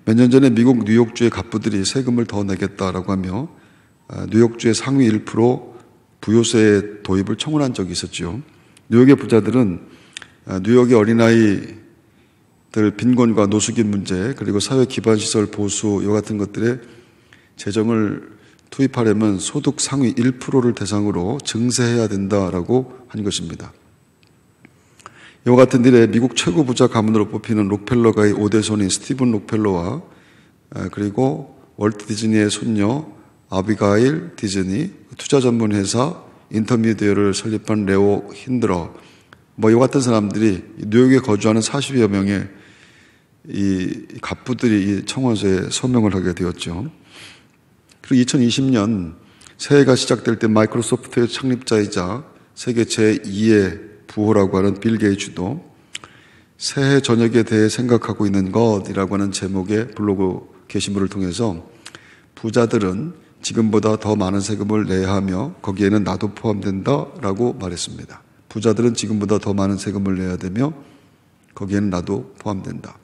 몇 년 전에 미국 뉴욕주의 갑부들이 세금을 더 내겠다라고 하며 뉴욕주의 상위 1% 부요세 도입을 청원한 적이 있었죠. 뉴욕의 부자들은 뉴욕의 어린아이들 빈곤과 노숙인 문제, 그리고 사회 기반 시설 보수 이와 같은 것들에 재정을 투입하려면 소득 상위 1%를 대상으로 증세해야 된다라고 한 것입니다. 이와 같은 일에 미국 최고 부자 가문으로 뽑히는 록펠러가의 5대 손인 스티븐 록펠러와 그리고 월트 디즈니의 손녀 아비가일 디즈니, 투자 전문 회사 인터미디어를 설립한 레오 힌드러, 이와 같은 사람들이 뉴욕에 거주하는 40여 명의 이 갑부들이 이 청원서에 서명을 하게 되었죠. 그리고 2020년 새해가 시작될 때 마이크로소프트의 창립자이자 세계 제2의 부호라고 하는 빌 게이츠도 새해 저녁에 대해 생각하고 있는 것이라고 하는 제목의 블로그 게시물을 통해서 부자들은 지금보다 더 많은 세금을 내야 하며 거기에는 나도 포함된다라고 말했습니다. 부자들은 지금보다 더 많은 세금을 내야 되며 거기에는 나도 포함된다.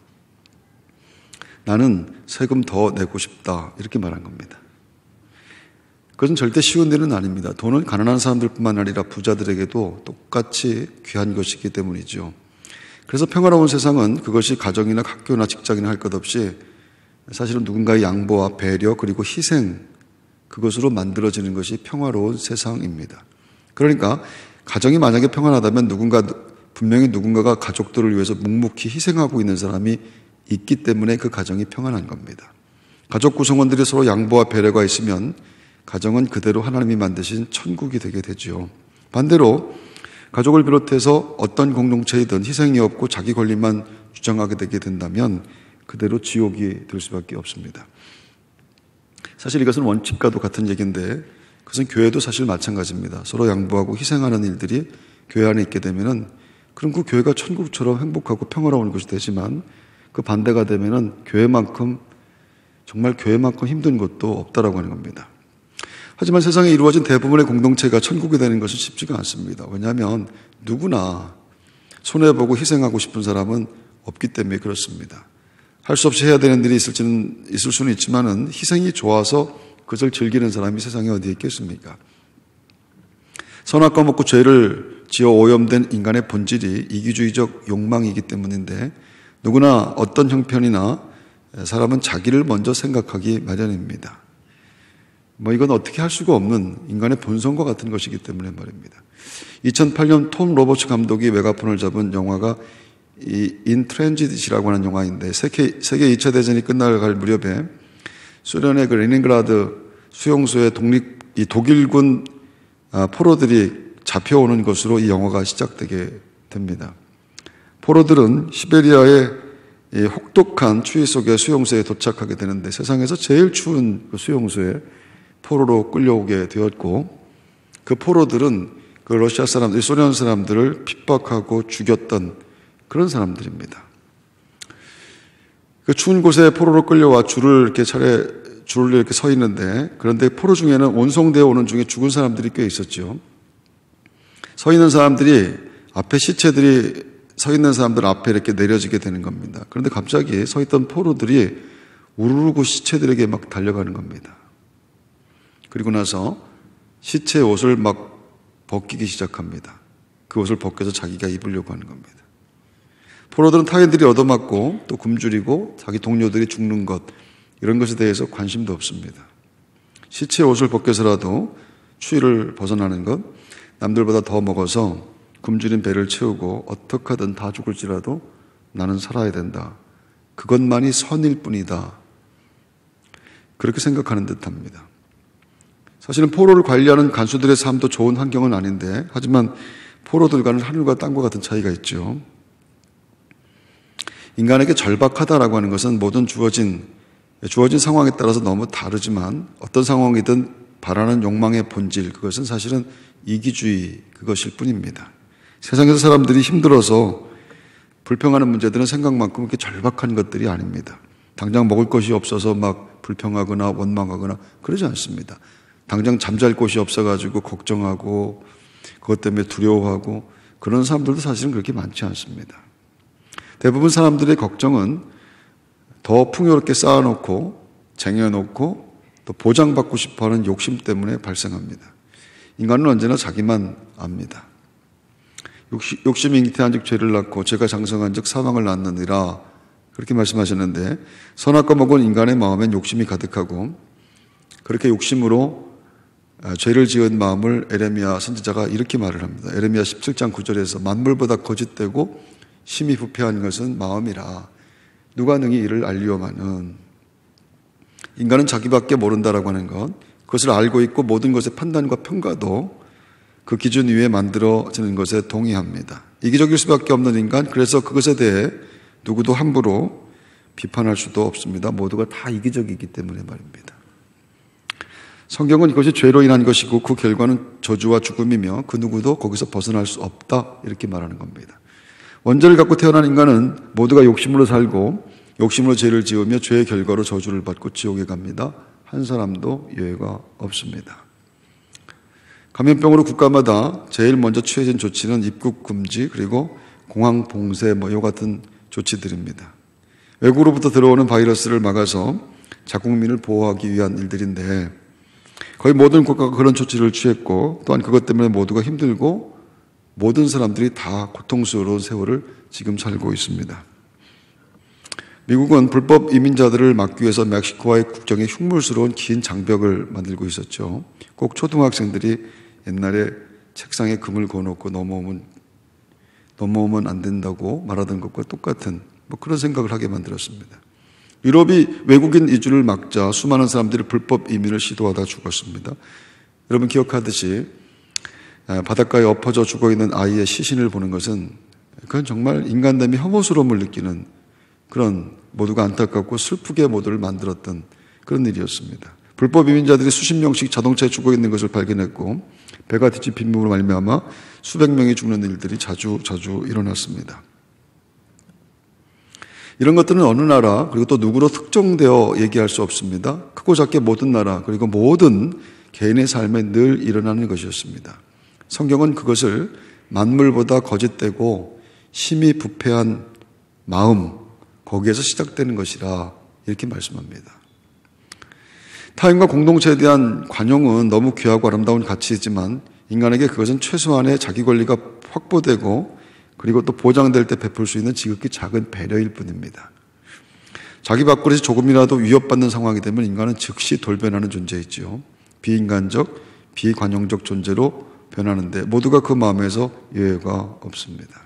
나는 세금 더 내고 싶다, 이렇게 말한 겁니다. 그것은 절대 쉬운 일은 아닙니다. 돈은 가난한 사람들뿐만 아니라 부자들에게도 똑같이 귀한 것이기 때문이죠. 그래서 평화로운 세상은 그것이 가정이나 학교나 직장이나 할 것 없이 사실은 누군가의 양보와 배려 그리고 희생, 그것으로 만들어지는 것이 평화로운 세상입니다. 그러니까 가정이 만약에 평안하다면 분명히 누군가가 가족들을 위해서 묵묵히 희생하고 있는 사람이 있기 때문에 그 가정이 평안한 겁니다. 가족 구성원들이 서로 양보와 배려가 있으면 가정은 그대로 하나님이 만드신 천국이 되게 되죠. 반대로 가족을 비롯해서 어떤 공동체이든 희생이 없고 자기 권리만 주장하게 되게 된다면 그대로 지옥이 될 수밖에 없습니다. 사실 이것은 원칙과도 같은 얘기인데 그것은 교회도 사실 마찬가지입니다. 서로 양보하고 희생하는 일들이 교회 안에 있게 되면은 그럼 그 교회가 천국처럼 행복하고 평화로운 것이 되지만 그 반대가 되면은 정말 교회만큼 힘든 것도 없다라고 하는 겁니다. 하지만 세상에 이루어진 대부분의 공동체가 천국이 되는 것은 쉽지가 않습니다. 왜냐하면 누구나 손해보고 희생하고 싶은 사람은 없기 때문에 그렇습니다. 할 수 없이 해야 되는 일이 있을 수는 있지만은 희생이 좋아서 그것을 즐기는 사람이 세상에 어디에 있겠습니까? 선악과 먹고 죄를 지어 오염된 인간의 본질이 이기주의적 욕망이기 때문인데 누구나 어떤 형편이나 사람은 자기를 먼저 생각하기 마련입니다. 이건 어떻게 할 수가 없는 인간의 본성과 같은 것이기 때문에 말입니다. 2008년 톰 로버츠 감독이 메가폰을 잡은 영화가 이 인트랜지트라고 하는 영화인데 세계 2차 대전이 끝나갈 무렵에 소련의 그 레닌그라드 수용소에 독일군 포로들이 잡혀오는 것으로 이 영화가 시작되게 됩니다. 포로들은 시베리아의 혹독한 추위 속에 수용소에 도착하게 되는데 세상에서 제일 추운 그 수용소에 포로로 끌려오게 되었고 그 포로들은 그 러시아 사람들, 소련 사람들을 핍박하고 죽였던 그런 사람들입니다. 그 추운 곳에 포로로 끌려와 줄을 이렇게 서 있는데 그런데 포로 중에는 온송되어 오는 중에 죽은 사람들이 꽤 있었죠. 서 있는 사람들이 시체들이 서 있는 사람들 앞에 이렇게 내려지게 되는 겁니다. 그런데 갑자기 서 있던 포로들이 우르르고 시체들에게 막 달려가는 겁니다. 그리고 나서 시체의 옷을 막 벗기기 시작합니다. 그 옷을 벗겨서 자기가 입으려고 하는 겁니다. 포로들은 타인들이 얻어맞고 또 굶주리고 자기 동료들이 죽는 것, 이런 것에 대해서 관심도 없습니다. 시체의 옷을 벗겨서라도 추위를 벗어나는 것, 남들보다 더 먹어서 굶주린 배를 채우고 어떻게 하든 다 죽을지라도 나는 살아야 된다. 그것만이 선일 뿐이다. 그렇게 생각하는 듯합니다. 사실은 포로를 관리하는 간수들의 삶도 좋은 환경은 아닌데 하지만 포로들과는 하늘과 땅과 같은 차이가 있죠. 인간에게 절박하다라고 하는 것은 모든 주어진 상황에 따라서 너무 다르지만 어떤 상황이든 바라는 욕망의 본질, 그것은 사실은 이기주의 그것일 뿐입니다. 세상에서 사람들이 힘들어서 불평하는 문제들은 생각만큼 그렇게 절박한 것들이 아닙니다. 당장 먹을 것이 없어서 막 불평하거나 원망하거나 그러지 않습니다. 당장 잠잘 곳이 없어가지고 걱정하고 그것 때문에 두려워하고 그런 사람들도 사실은 그렇게 많지 않습니다. 대부분 사람들의 걱정은 더 풍요롭게 쌓아놓고 쟁여놓고 또 보장받고 싶어하는 욕심 때문에 발생합니다. 인간은 언제나 자기만 압니다. 욕심이 잉태한 즉 죄를 낳고 죄가 장성한 즉 사망을 낳느니라 그렇게 말씀하셨는데, 선악과 먹은 인간의 마음엔 욕심이 가득하고 그렇게 욕심으로 죄를 지은 마음을 에레미야 선지자가 이렇게 말을 합니다. 에레미야 17장 9절에서 만물보다 거짓되고 심히 부패한 것은 마음이라 누가 능히 이를 알리오마는. 인간은 자기밖에 모른다라고 하는 것, 그것을 알고 있고 모든 것의 판단과 평가도 그 기준 위에 만들어지는 것에 동의합니다. 이기적일 수밖에 없는 인간, 그래서 그것에 대해 누구도 함부로 비판할 수도 없습니다. 모두가 다 이기적이기 때문에 말입니다. 성경은 이것이 죄로 인한 것이고 그 결과는 저주와 죽음이며 그 누구도 거기서 벗어날 수 없다 이렇게 말하는 겁니다. 원죄를 갖고 태어난 인간은 모두가 욕심으로 살고 욕심으로 죄를 지으며 죄의 결과로 저주를 받고 지옥에 갑니다. 한 사람도 예외가 없습니다. 감염병으로 국가마다 제일 먼저 취해진 조치는 입국 금지 그리고 공항 봉쇄 이와 같은 조치들입니다. 외국으로부터 들어오는 바이러스를 막아서 자국민을 보호하기 위한 일들인데 거의 모든 국가가 그런 조치를 취했고 또한 그것 때문에 모두가 힘들고 모든 사람들이 다 고통스러운 세월을 지금 살고 있습니다. 미국은 불법 이민자들을 막기 위해서 멕시코와의 국경에 흉물스러운 긴 장벽을 만들고 있었죠. 꼭 초등학생들이 옛날에 책상에 금을 그어놓고 넘어오면 안 된다고 말하던 것과 똑같은 그런 생각을 하게 만들었습니다. 유럽이 외국인 이주를 막자 수많은 사람들이 불법 이민을 시도하다 죽었습니다. 여러분 기억하듯이 바닷가에 엎어져 죽어있는 아이의 시신을 보는 것은 그건 정말 인간됨의 혐오스러움을 느끼는 그런 모두가 안타깝고 슬프게 모두를 만들었던 그런 일이었습니다. 불법 이민자들이 수십 명씩 자동차에 죽어있는 것을 발견했고 배가 뒤집힘으로 말미암아 수백 명이 죽는 일들이 자주 일어났습니다. 이런 것들은 어느 나라 그리고 또 누구로 특정되어 얘기할 수 없습니다. 크고 작게 모든 나라 그리고 모든 개인의 삶에 늘 일어나는 것이었습니다. 성경은 그것을 만물보다 거짓되고 심히 부패한 마음 거기에서 시작되는 것이라 이렇게 말씀합니다. 타인과 공동체에 대한 관용은 너무 귀하고 아름다운 가치이지만 인간에게 그것은 최소한의 자기 권리가 확보되고 그리고 또 보장될 때 베풀 수 있는 지극히 작은 배려일 뿐입니다. 자기 밥그릇이 조금이라도 위협받는 상황이 되면 인간은 즉시 돌변하는 존재이지요. 비인간적, 비관용적 존재로 변하는데 모두가 그 마음에서 예외가 없습니다.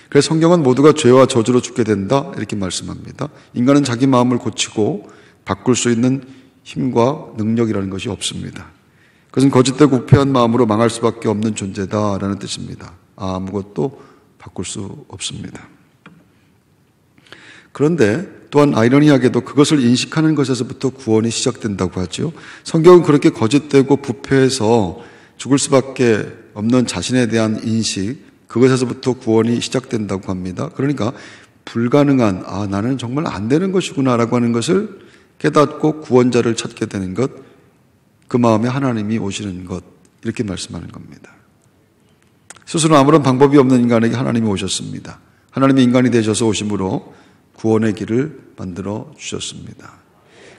그래서 성경은 모두가 죄와 저주로 죽게 된다 이렇게 말씀합니다. 인간은 자기 마음을 고치고 바꿀 수 있는 힘과 능력이라는 것이 없습니다. 그것은 거짓되고 부패한 마음으로 망할 수밖에 없는 존재다라는 뜻입니다. 아무것도 바꿀 수 없습니다. 그런데 또한 아이러니하게도 그것을 인식하는 것에서부터 구원이 시작된다고 하죠. 성경은 그렇게 거짓되고 부패해서 죽을 수밖에 없는 자신에 대한 인식, 그것에서부터 구원이 시작된다고 합니다. 그러니까 불가능한, 나는 정말 안 되는 것이구나 라고 하는 것을 깨닫고 구원자를 찾게 되는 것, 그 마음에 하나님이 오시는 것, 이렇게 말씀하는 겁니다. 스스로 아무런 방법이 없는 인간에게 하나님이 오셨습니다. 하나님이 인간이 되셔서 오심으로 구원의 길을 만들어 주셨습니다.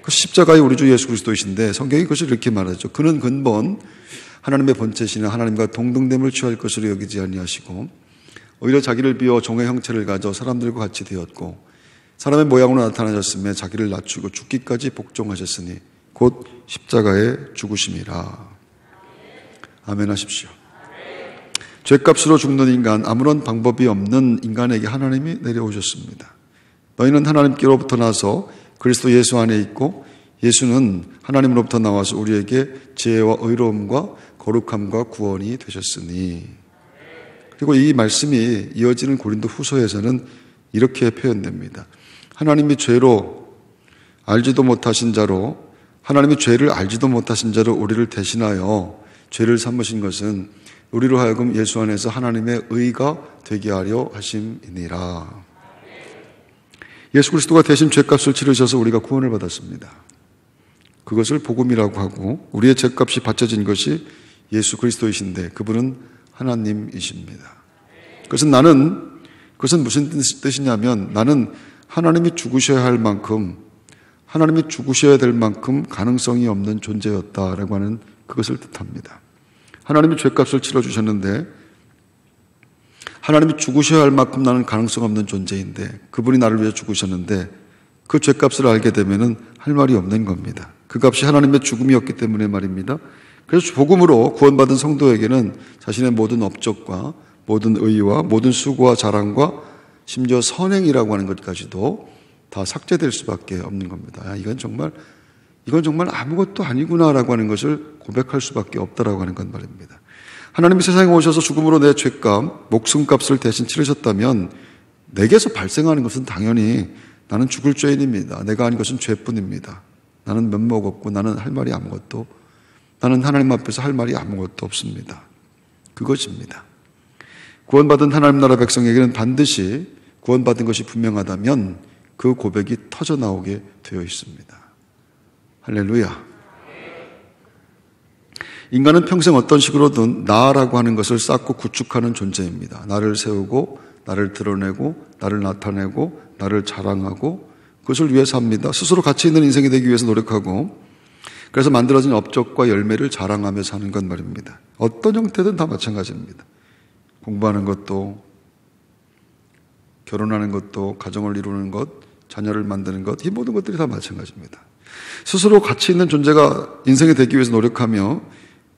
그 십자가의 우리 주 예수 그리스도이신데 성경이 그것을 이렇게 말하죠. 그는 근본 하나님의 본체시는 하나님과 동등됨을 취할 것으로 여기지 아니하시고 오히려 자기를 비워 종의 형체를 가져 사람들과 같이 되었고 사람의 모양으로 나타나셨으며 자기를 낮추고 죽기까지 복종하셨으니 곧 십자가에 죽으심이라. 아멘 하십시오. 죄값으로 죽는 인간, 아무런 방법이 없는 인간에게 하나님이 내려오셨습니다. 너희는 하나님께로부터 나서 그리스도 예수 안에 있고 예수는 하나님으로부터 나와서 우리에게 지혜와 의로움과 거룩함과 구원이 되셨으니. 그리고 이 말씀이 이어지는 고린도 후서에서는 이렇게 표현됩니다. 하나님이 죄로 알지도 못하신 자로 하나님이 죄를 알지도 못하신 자로 우리를 대신하여 죄를 삼으신 것은 우리로 하여금 예수 안에서 하나님의 의가 되게 하려 하심이니라. 예수 그리스도가 대신 죄값을 치르셔서 우리가 구원을 받았습니다. 그것을 복음이라고 하고 우리의 죄값이 바쳐진 것이 예수 그리스도이신데 그분은 하나님이십니다. 그것은 무슨 뜻이냐면 나는 하나님이 죽으셔야 할 만큼, 하나님이 죽으셔야 될 만큼 가능성이 없는 존재였다라고 하는 그것을 뜻합니다. 하나님이 죄값을 치러주셨는데 하나님이 죽으셔야 할 만큼 나는 가능성 없는 존재인데 그분이 나를 위해 죽으셨는데 그 죄값을 알게 되면은 할 말이 없는 겁니다. 그 값이 하나님의 죽음이었기 때문에 말입니다. 그래서 복음으로 구원받은 성도에게는 자신의 모든 업적과 모든 의의와 모든 수고와 자랑과 심지어 선행이라고 하는 것까지도 다 삭제될 수밖에 없는 겁니다. 이건 정말 아무것도 아니구나라고 하는 것을 고백할 수밖에 없다라고 하는 건 말입니다. 하나님이 세상에 오셔서 죽음으로 내 죄값, 목숨값을 대신 치르셨다면 내게서 발생하는 것은 당연히 나는 죽을 죄인입니다. 내가 한 것은 죄뿐입니다. 나는 면목 없고 나는 할 말이 아무것도, 나는 하나님 앞에서 할 말이 아무것도 없습니다. 그것입니다. 구원받은 하나님 나라 백성에게는 반드시 구원받은 것이 분명하다면 그 고백이 터져나오게 되어 있습니다. 할렐루야. 인간은 평생 어떤 식으로든 나라고 하는 것을 쌓고 구축하는 존재입니다. 나를 세우고 나를 드러내고 나를 나타내고 나를 자랑하고 그것을 위해 삽니다. 스스로 가치 있는 인생이 되기 위해서 노력하고 그래서 만들어진 업적과 열매를 자랑하며 사는 건 말입니다. 어떤 형태든 다 마찬가지입니다. 공부하는 것도 결혼하는 것도 가정을 이루는 것, 자녀를 만드는 것, 이 모든 것들이 다 마찬가지입니다. 스스로 가치 있는 존재가 인생이 되기 위해서 노력하며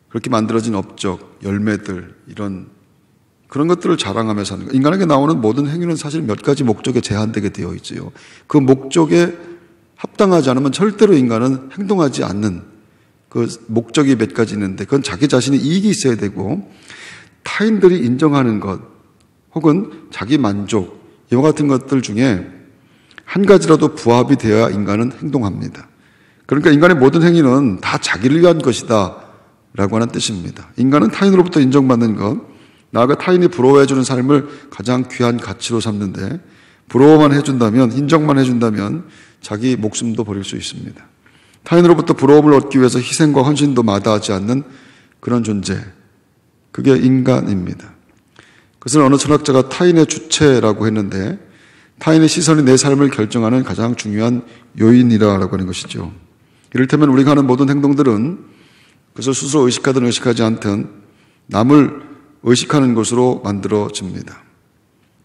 그렇게 만들어진 업적, 열매들, 그런 것들을 자랑하며 사는 것. 인간에게 나오는 모든 행위는 사실 몇 가지 목적에 제한되게 되어 있지요. 그 목적에 합당하지 않으면 절대로 인간은 행동하지 않는 그 목적이 몇 가지 있는데 그건 자기 자신의 이익이 있어야 되고 타인들이 인정하는 것 혹은 자기 만족 이와 같은 것들 중에 한 가지라도 부합이 되어야 인간은 행동합니다. 그러니까 인간의 모든 행위는 다 자기를 위한 것이다 라고 하는 뜻입니다. 인간은 타인으로부터 인정받는 것, 나아가 타인이 부러워해주는 삶을 가장 귀한 가치로 삼는데 부러워만 해준다면, 인정만 해준다면 자기 목숨도 버릴 수 있습니다. 타인으로부터 부러움을 얻기 위해서 희생과 헌신도 마다하지 않는 그런 존재, 그게 인간입니다. 그것을 어느 철학자가 타인의 주체라고 했는데 타인의 시선이 내 삶을 결정하는 가장 중요한 요인이라고 하는 것이죠. 이를테면 우리가 하는 모든 행동들은 그것을 스스로 의식하든 의식하지 않든 남을 의식하는 것으로 만들어집니다.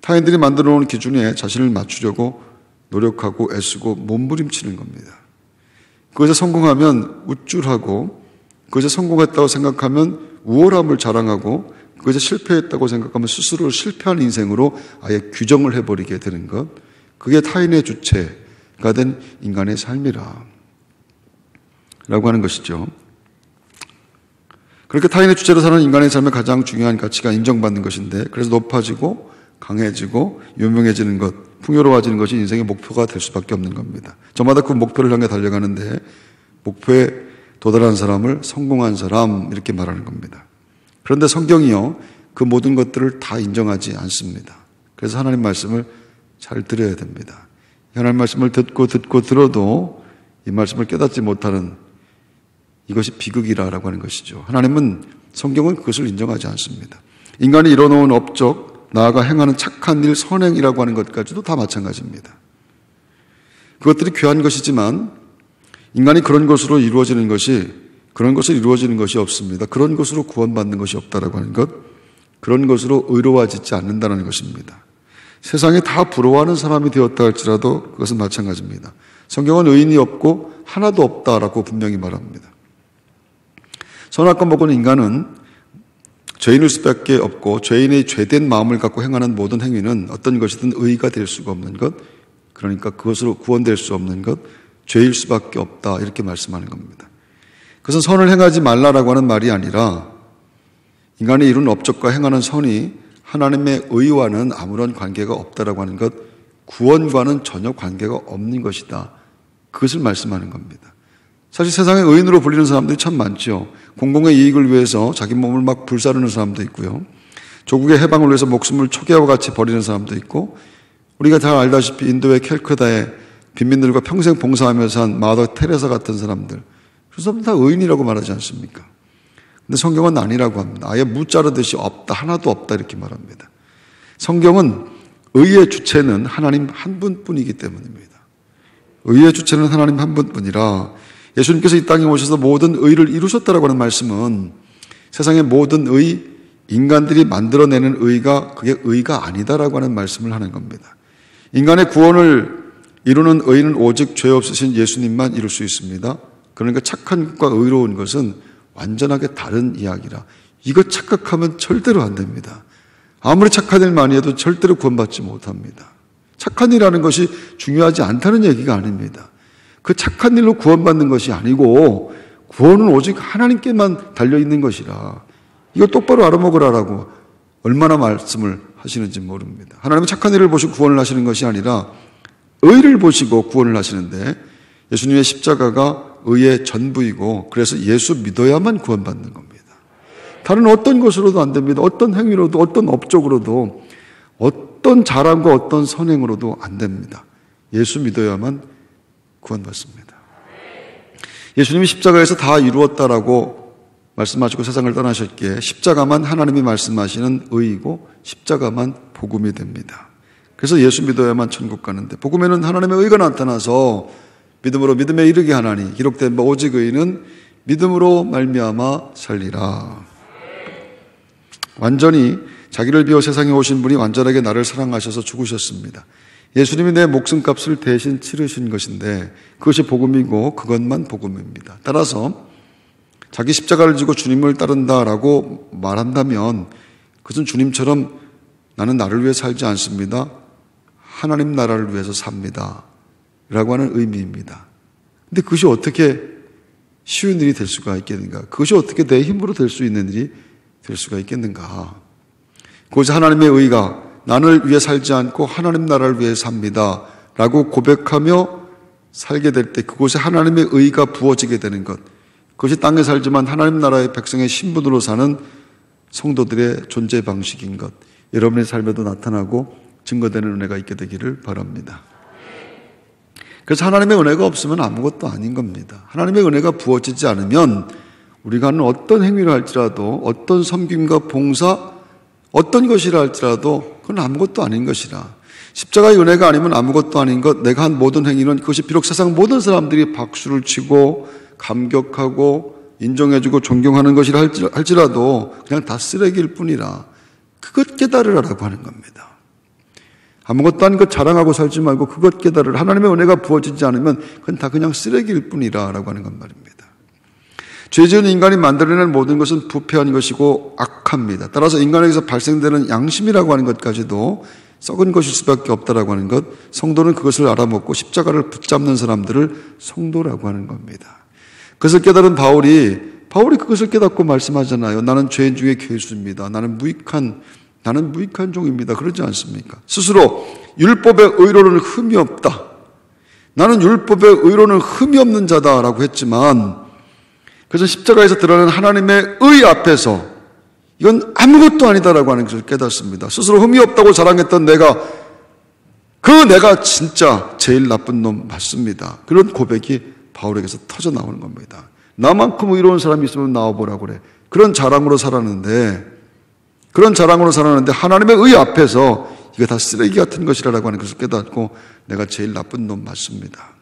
타인들이 만들어 놓은 기준에 자신을 맞추려고 노력하고 애쓰고 몸부림치는 겁니다. 그것에 성공하면 우쭐하고 그것에 성공했다고 생각하면 우월함을 자랑하고 그것에 실패했다고 생각하면 스스로를 실패한 인생으로 아예 규정을 해버리게 되는 것, 그게 타인의 주체가 된 인간의 삶이라 라고 하는 것이죠. 그렇게 타인의 주체로 사는 인간의 삶의 가장 중요한 가치가 인정받는 것인데 그래서 높아지고 강해지고 유명해지는 것, 풍요로워지는 것이 인생의 목표가 될 수밖에 없는 겁니다. 저마다 그 목표를 향해 달려가는데 목표에 도달한 사람을 성공한 사람 이렇게 말하는 겁니다. 그런데 성경이요 그 모든 것들을 다 인정하지 않습니다. 그래서 하나님 말씀을 잘 들어야 됩니다. 하나님 말씀을 듣고 들어도 이 말씀을 깨닫지 못하는 이것이 비극이라고 하는 것이죠. 하나님은 성경은 그것을 인정하지 않습니다. 인간이 이뤄놓은 업적, 나아가 행하는 착한 일, 선행이라고 하는 것까지도 다 마찬가지입니다. 그것들이 귀한 것이지만 인간이 그런 것을 이루어지는 것이 없습니다. 그런 것으로 구원받는 것이 없다라고 하는 것, 그런 것으로 의로워지지 않는다는 것입니다. 세상에 다 부러워하는 사람이 되었다 할지라도 그것은 마찬가지입니다. 성경은 의인이 없고 하나도 없다라고 분명히 말합니다. 선악과 먹은 인간은 죄인일 수밖에 없고 죄인의 죄된 마음을 갖고 행하는 모든 행위는 어떤 것이든 의의가 될 수가 없는 것, 그러니까 그것으로 구원될 수 없는 것, 죄일 수밖에 없다 이렇게 말씀하는 겁니다. 그것은 선을 행하지 말라라고 하는 말이 아니라 인간이 이룬 업적과 행하는 선이 하나님의 의와는 아무런 관계가 없다라고 하는 것, 구원과는 전혀 관계가 없는 것이다. 그것을 말씀하는 겁니다. 사실 세상에 의인으로 불리는 사람들이 참 많죠. 공공의 이익을 위해서 자기 몸을 막 불사르는 사람도 있고요. 조국의 해방을 위해서 목숨을 초계와 같이 버리는 사람도 있고, 우리가 잘 알다시피 인도의 캘커다에 빈민들과 평생 봉사하며 산 마더 테레사 같은 사람들, 그 사람들 다 의인이라고 말하지 않습니까? 근데 성경은 아니라고 합니다. 아예 무자르듯이 없다, 하나도 없다 이렇게 말합니다. 성경은 의의 주체는 하나님 한 분뿐이기 때문입니다. 의의 주체는 하나님 한 분뿐이라 예수님께서 이 땅에 오셔서 모든 의를 이루셨다라고 하는 말씀은 세상의 모든 인간들이 만들어내는 의가 그게 의가 아니다라고 하는 말씀을 하는 겁니다. 인간의 구원을 이루는 의는 오직 죄 없으신 예수님만 이룰 수 있습니다. 그러니까 착한 것과 의로운 것은 완전하게 다른 이야기라. 이거 착각하면 절대로 안 됩니다. 아무리 착한 일 많이 해도 절대로 구원받지 못합니다. 착한 일이라는 것이 중요하지 않다는 얘기가 아닙니다. 그 착한 일로 구원받는 것이 아니고 구원은 오직 하나님께만 달려있는 것이라. 이거 똑바로 알아먹으라라고 얼마나 말씀을 하시는지 모릅니다. 하나님은 착한 일을 보시고 구원을 하시는 것이 아니라 의를 보시고 구원을 하시는데 예수님의 십자가가 의의 전부이고 그래서 예수 믿어야만 구원받는 겁니다. 다른 어떤 것으로도 안 됩니다. 어떤 행위로도 어떤 업적으로도 어떤 자랑과 어떤 선행으로도 안 됩니다. 예수 믿어야만 구원받습니다. 예수님이 십자가에서 다 이루었다라고 말씀하시고 세상을 떠나셨기에 십자가만 하나님이 말씀하시는 의이고 십자가만 복음이 됩니다. 그래서 예수 믿어야만 천국 가는데 복음에는 하나님의 의가 나타나서 믿음으로 믿음에 이르게 하나니 기록된 바 오직 의인은 믿음으로 말미암아 살리라. 완전히 자기를 비워 세상에 오신 분이 완전하게 나를 사랑하셔서 죽으셨습니다. 예수님이 내 목숨값을 대신 치르신 것인데 그것이 복음이고 그것만 복음입니다. 따라서 자기 십자가를 지고 주님을 따른다라고 말한다면 그것은 주님처럼 나는 나를 위해 살지 않습니다. 하나님 나라를 위해서 삽니다. 라고 하는 의미입니다. 근데 그것이 어떻게 쉬운 일이 될 수가 있겠는가? 그것이 어떻게 내 힘으로 될 수 있는 일이 될 수가 있겠는가? 그것이 하나님의 의가 나를 위해 살지 않고 하나님 나라를 위해 삽니다. 라고 고백하며 살게 될 때 그곳에 하나님의 의가 부어지게 되는 것. 그것이 땅에 살지만 하나님 나라의 백성의 신분으로 사는 성도들의 존재 방식인 것. 여러분의 삶에도 나타나고 증거되는 은혜가 있게 되기를 바랍니다. 그래서 하나님의 은혜가 없으면 아무것도 아닌 겁니다. 하나님의 은혜가 부어지지 않으면 우리가 하는 어떤 행위를 할지라도 어떤 섬김과 봉사 어떤 것이라 할지라도 그건 아무것도 아닌 것이라. 십자가의 은혜가 아니면 아무것도 아닌 것. 내가 한 모든 행위는 그것이 비록 세상 모든 사람들이 박수를 치고 감격하고 인정해주고 존경하는 것이라 할지라도 그냥 다 쓰레기일 뿐이라. 그것 깨달으라고 하는 겁니다. 아무것도 아닌 것 자랑하고 살지 말고 그것 깨달으라. 하나님의 은혜가 부어지지 않으면 그건 다 그냥 쓰레기일 뿐이라 라고 하는 건 말입니다. 죄 지은 인간이 만들어낸 모든 것은 부패한 것이고 악합니다. 따라서 인간에게서 발생되는 양심이라고 하는 것까지도 썩은 것일 수밖에 없다라고 하는 것, 성도는 그것을 알아먹고 십자가를 붙잡는 사람들을 성도라고 하는 겁니다. 그것을 깨달은 바울이 그것을 깨닫고 말씀하잖아요. 나는 죄인 중에 괴수입니다. 나는 무익한 종입니다. 그러지 않습니까? 스스로 율법의 의로는 흠이 없다. 나는 율법의 의로는 흠이 없는 자다라고 했지만 그래서 십자가에서 드러나는 하나님의 의 앞에서 이건 아무것도 아니다라고 하는 것을 깨닫습니다. 스스로 흠이 없다고 자랑했던 내가 진짜 제일 나쁜 놈 맞습니다. 그런 고백이 바울에게서 터져 나오는 겁니다. 나만큼 의로운 사람이 있으면 나와보라고 그래. 그런 자랑으로 살았는데 하나님의 의 앞에서 이거 다 쓰레기 같은 것이라고 하는 것을 깨닫고 내가 제일 나쁜 놈 맞습니다.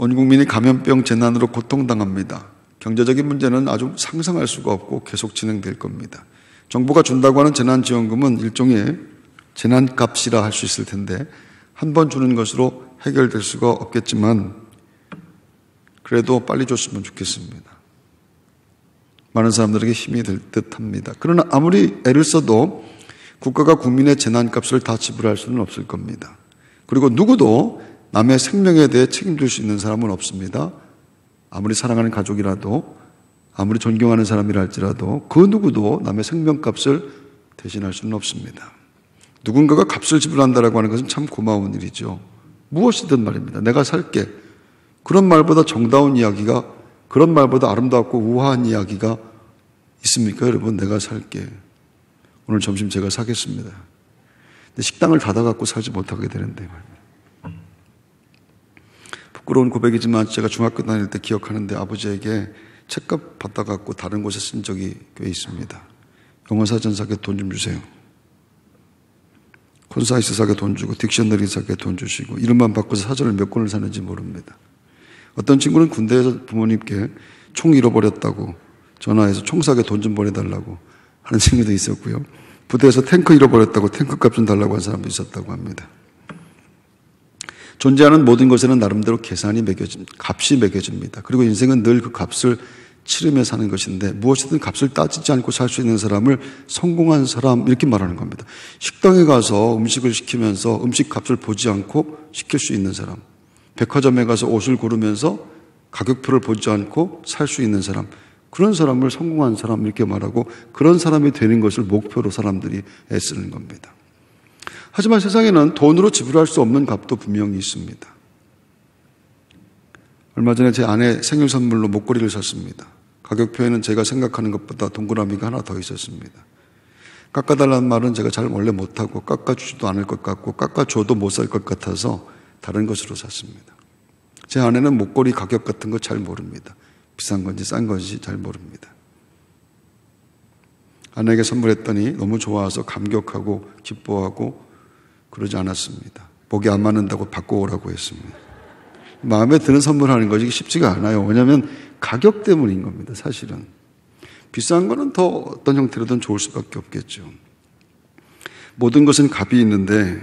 온 국민이 감염병 재난으로 고통당합니다. 경제적인 문제는 아주 상상할 수가 없고 계속 진행될 겁니다. 정부가 준다고 하는 재난지원금은 일종의 재난값이라 할 수 있을 텐데 한 번 주는 것으로 해결될 수가 없겠지만 그래도 빨리 줬으면 좋겠습니다. 많은 사람들에게 힘이 될 듯합니다. 그러나 아무리 애를 써도 국가가 국민의 재난값을 다 지불할 수는 없을 겁니다. 그리고 누구도 남의 생명에 대해 책임질 수 있는 사람은 없습니다. 아무리 사랑하는 가족이라도 아무리 존경하는 사람이라 할지라도 그 누구도 남의 생명값을 대신할 수는 없습니다. 누군가가 값을 지불한다라고 하는 것은 참 고마운 일이죠. 무엇이든 말입니다. 내가 살게. 그런 말보다 정다운 이야기가 그런 말보다 아름답고 우아한 이야기가 있습니까? 여러분 내가 살게. 오늘 점심 제가 사겠습니다. 근데 식당을 닫아갖고 살지 못하게 되는데 말입니다. 부끄러운 고백이지만 제가 중학교 다닐 때 기억하는데 아버지에게 책값 받아갖고 다른 곳에 쓴 적이 꽤 있습니다. 영어사전 사게 돈 좀 주세요. 콘사이트 사게 돈 주고 딕셔너리 사게 돈 주시고 이름만 바꿔서 사전을 몇 권을 사는지 모릅니다. 어떤 친구는 군대에서 부모님께 총 잃어버렸다고 전화해서 총 사게 돈 좀 보내달라고 하는 친구도 있었고요. 부대에서 탱크 잃어버렸다고 탱크 값 좀 달라고 한 사람도 있었다고 합니다. 존재하는 모든 것에는 나름대로 값이 매겨집니다. 그리고 인생은 늘 그 값을 치르며 사는 것인데 무엇이든 값을 따지지 않고 살 수 있는 사람을 성공한 사람 이렇게 말하는 겁니다. 식당에 가서 음식을 시키면서 음식 값을 보지 않고 시킬 수 있는 사람, 백화점에 가서 옷을 고르면서 가격표를 보지 않고 살 수 있는 사람, 그런 사람을 성공한 사람 이렇게 말하고 그런 사람이 되는 것을 목표로 사람들이 애쓰는 겁니다. 하지만 세상에는 돈으로 지불할 수 없는 값도 분명히 있습니다. 얼마 전에 제 아내 생일 선물로 목걸이를 샀습니다. 가격표에는 제가 생각하는 것보다 동그라미가 하나 더 있었습니다. 깎아달라는 말은 제가 잘 원래 못하고 깎아주지도 않을 것 같고 깎아줘도 못 살 것 같아서 다른 것으로 샀습니다. 제 아내는 목걸이 가격 같은 거 잘 모릅니다. 비싼 건지 싼 건지 잘 모릅니다. 아내에게 선물했더니 너무 좋아서 감격하고 기뻐하고 그러지 않았습니다. 목이 안 맞는다고 바꿔오라고 했습니다. 마음에 드는 선물하는 것이 쉽지가 않아요. 왜냐하면 가격 때문인 겁니다. 사실은 비싼 거는 더 어떤 형태로든 좋을 수밖에 없겠죠. 모든 것은 값이 있는데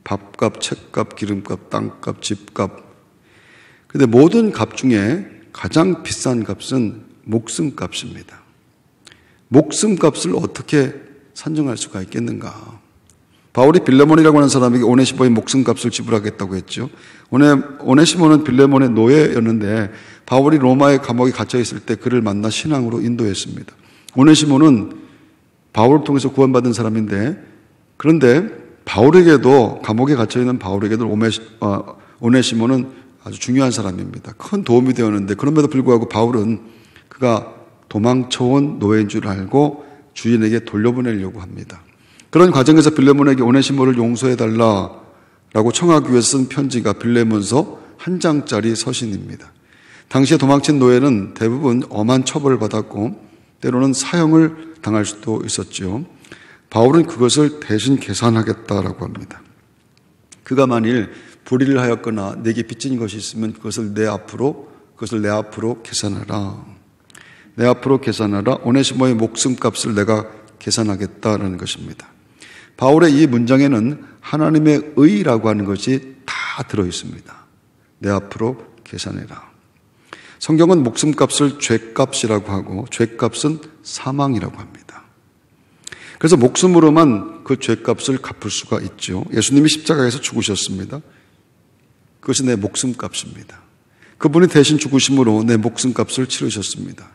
밥값, 책값, 기름값, 땅값, 집값. 그런데 모든 값 중에 가장 비싼 값은 목숨값입니다. 목숨값을 어떻게 산정할 수가 있겠는가? 바울이 빌레몬이라고 하는 사람에게 오네시모의 목숨값을 지불하겠다고 했죠. 오네시모는 빌레몬의 노예였는데 바울이 로마의 감옥에 갇혀 있을 때 그를 만나 신앙으로 인도했습니다. 오네시모는 바울을 통해서 구원받은 사람인데 그런데 바울에게도 감옥에 갇혀 있는 바울에게도 오네시모는 아주 중요한 사람입니다. 큰 도움이 되었는데 그럼에도 불구하고 바울은 그가 도망쳐온 노예인 줄 알고 주인에게 돌려보내려고 합니다. 그런 과정에서 빌레몬에게 오네시모를 용서해달라라고 청하기 위해서 쓴 편지가 빌레몬서 1장짜리 서신입니다. 당시에 도망친 노예는 대부분 엄한 처벌을 받았고 때로는 사형을 당할 수도 있었죠. 바울은 그것을 대신 계산하겠다라고 합니다. 그가 만일 불의를 하였거나 내게 빚진 것이 있으면 그것을 내 앞으로 계산하라. 내 앞으로 계산하라. 오네시모의 목숨값을 내가 계산하겠다라는 것입니다. 바울의 이 문장에는 하나님의 의라고 하는 것이 다 들어있습니다. 내 앞으로 계산해라. 성경은 목숨값을 죄값이라고 하고 죄값은 사망이라고 합니다. 그래서 목숨으로만 그 죄값을 갚을 수가 있죠. 예수님이 십자가에서 죽으셨습니다. 그것이 내 목숨값입니다. 그분이 대신 죽으심으로 내 목숨값을 치르셨습니다.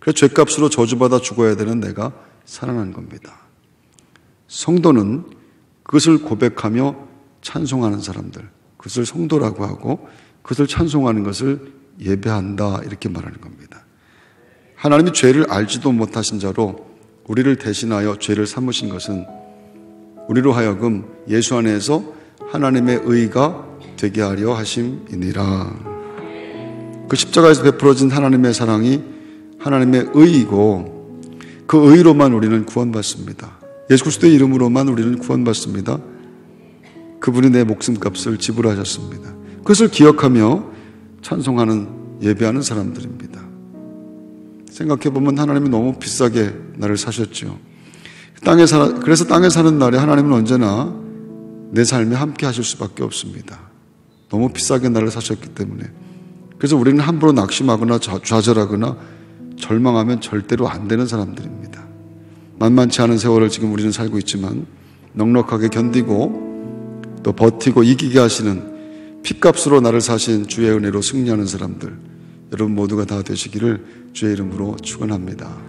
그래서 죄값으로 저주받아 죽어야 되는 내가 살아난 겁니다. 성도는 그것을 고백하며 찬송하는 사람들, 그것을 성도라고 하고 그것을 찬송하는 것을 예배한다 이렇게 말하는 겁니다. 하나님이 죄를 알지도 못하신 자로 우리를 대신하여 죄를 삼으신 것은 우리로 하여금 예수 안에서 하나님의 의가 되게 하려 하심이니라. 그 십자가에서 베풀어진 하나님의 사랑이 하나님의 의이고 그 의로만 우리는 구원받습니다. 예수 그리스도의 이름으로만 우리는 구원받습니다. 그분이 내 목숨값을 지불하셨습니다. 그것을 기억하며 찬송하는 예배하는 사람들입니다. 생각해보면 하나님이 너무 비싸게 나를 사셨죠. 그래서 땅에 사는 날에 하나님은 언제나 내 삶에 함께 하실 수밖에 없습니다. 너무 비싸게 나를 사셨기 때문에. 그래서 우리는 함부로 낙심하거나 좌절하거나 절망하면 절대로 안 되는 사람들입니다. 만만치 않은 세월을 지금 우리는 살고 있지만 넉넉하게 견디고 또 버티고 이기게 하시는 핏값으로 나를 사신 주의 은혜로 승리하는 사람들, 여러분 모두가 다 되시기를 주의 이름으로 축원합니다.